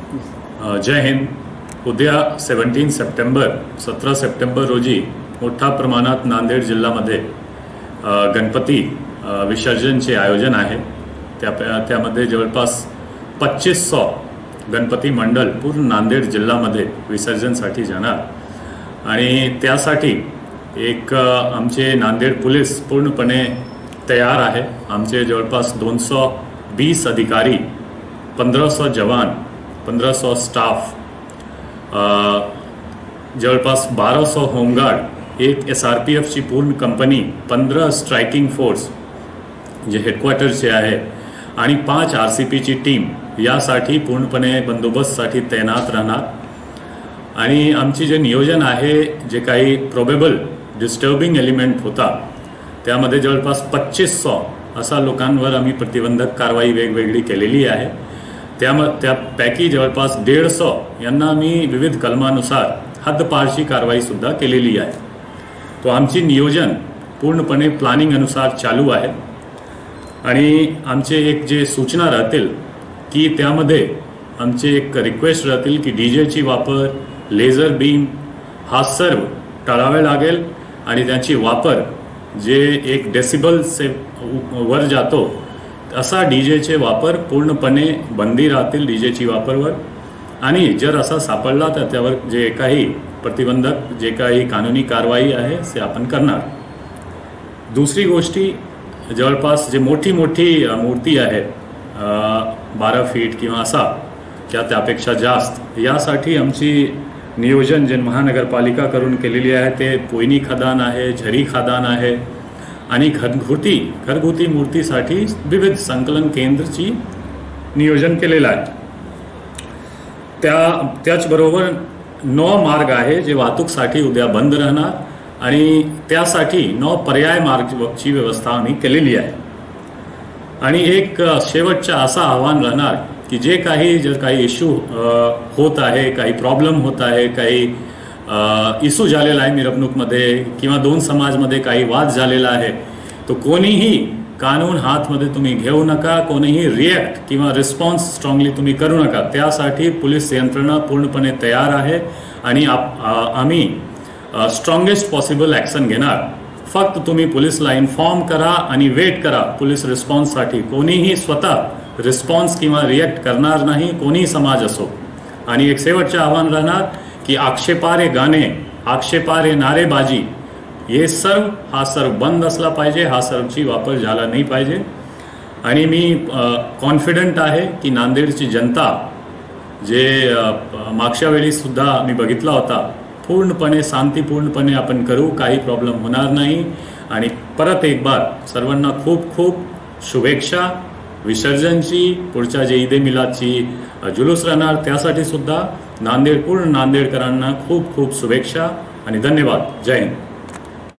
जय हिंद। उद्या 17 सप्टेंबर रोजी मोठ्या प्रमाणात नांदेड जिल्ह्यामध्ये गणपती विसर्जनचे आयोजन आहे। त्यामध्ये जवळपास 2500 गणपती मंडळ पूर्ण नांदेड जिल्ह्यामध्ये विसर्जनसाठी जाणार आणि त्यासाठी एक आमचे नांदेड पोलीस पूर्णपणे तयार आहे। आमचे जवळपास 220 अधिकारी, 1500 जवान, 1500 स्टाफ, जवळपास 1200 होमगार्ड, एक SRPF ची पूर्ण कंपनी, 15 स्ट्रायकिंग फोर्स जे हेडक्वार्टरचे आहे आणि 5 RCP ची टीम यासाठी पूर्णपणे बंदोबस्तसाठी तैनात राहणार। आणि आमची जे नियोजन आहे, जे काही प्रोबेबल डिस्टर्बिंग एलिमेंट होता त्यामध्ये जवळपास 2500 असा लोकांवर आम्ही प्रतिबंधक कारवाई वेगवेगळी केलेली आहे। त्यापैकी जवळपास 150 यांना आम्ही विविध कलमानुसार हद्दपारची कारवाई सुद्धा केलेली आहे। तो आमची नियोजन पूर्णपणे प्लॅनिंग अनुसार चालू आहे आणि आमचे एक जे सूचना राहतील की त्यामध्ये आमचे एक रिक्वेस्ट राहतील की DJ ची वापर, लेझर बीम हा सर्व टाळावे लागेल आणि त्याची वापर जे 1 डेसिबल से वर जातो असा DJ चे वापर पूर्णपणे बंदी राहतील DJ ची वापरवर। आणि जर असा सापडला तर त्यावर जे काही प्रतिबंधक जे काही कानूनी कारवाई आहे ते आपण करणार। दुसरी गोष्टी, जवळपास जे मोठी मूर्ती आहे 12 फीट किंवा असा किंवा त्यापेक्षा जास्त, यासाठी आमची नियोजन जे महानगरपालिका करून केलेली आहे ते पोयनी खदान आहे, झरी खदान आहे आणि घरगुती मूर्तीसाठी विविध संकलन केंद्रची नियोजन केलेलं आहे। त्याचबरोबर 9 मार्ग आहे जे वाहतूकसाठी उद्या बंद राहणार आणि त्यासाठी 9 पर्याय मार्गची व्यवस्था आम्ही केलेली आहे। आणि एक शेवटचं असं आव्हान राहणार की जर काही इश्यू होत आहे, काही प्रॉब्लेम होत आहे, काही इश्यू झालेला आहे मिरवणूकमध्ये किंवा 2 समाजमध्ये काही वाद झालेला आहे, तो कोणीही कानून हातमध्ये तुम्ही घेऊ नका, कोणीही रिॲक्ट किंवा रिस्पॉन्स स्ट्रॉंगली तुम्ही करू नका। त्यासाठी पोलीस यंत्रणा पूर्णपणे तयार आहे आणि आम्ही स्ट्रॉंगेस्ट पॉसिबल ॲक्शन घेणार। फक्त तुम्ही पोलीसला इन्फॉर्म करा आणि वेट करा पोलीस रिस्पॉन्ससाठी। कोणीही स्वतः रिस्पॉन्स किंवा रिॲक्ट करणार नाही, कोणीही समाज असो। आणि एक शेवटचं आव्हान राहणार की आक्षेपार्ह गाणे, आक्षेपार्ह नारेबाजी हे सर्व बंद असला पाहिजे, हा सर्वची वापर झाला नाही पाहिजे। आणि मी कॉन्फिडंट आहे की नांदेडची जनता जे मागच्या वेळी सुद्धा मी बघितला होता, पूर्णपणे शांतीपूर्णपणे आपण करू, काही प्रॉब्लेम होणार नाही। आणि परत एक बार सर्वांना खूप खूप शुभेच्छा। विसर्जनची, पुढच्या जे ईद ए मिलादची जुलूस राहणार त्यासाठी सुद्धा पूर्ण नांदेडकरांना खूप खूप शुभेच्छा आणि धन्यवाद। जय हिंद।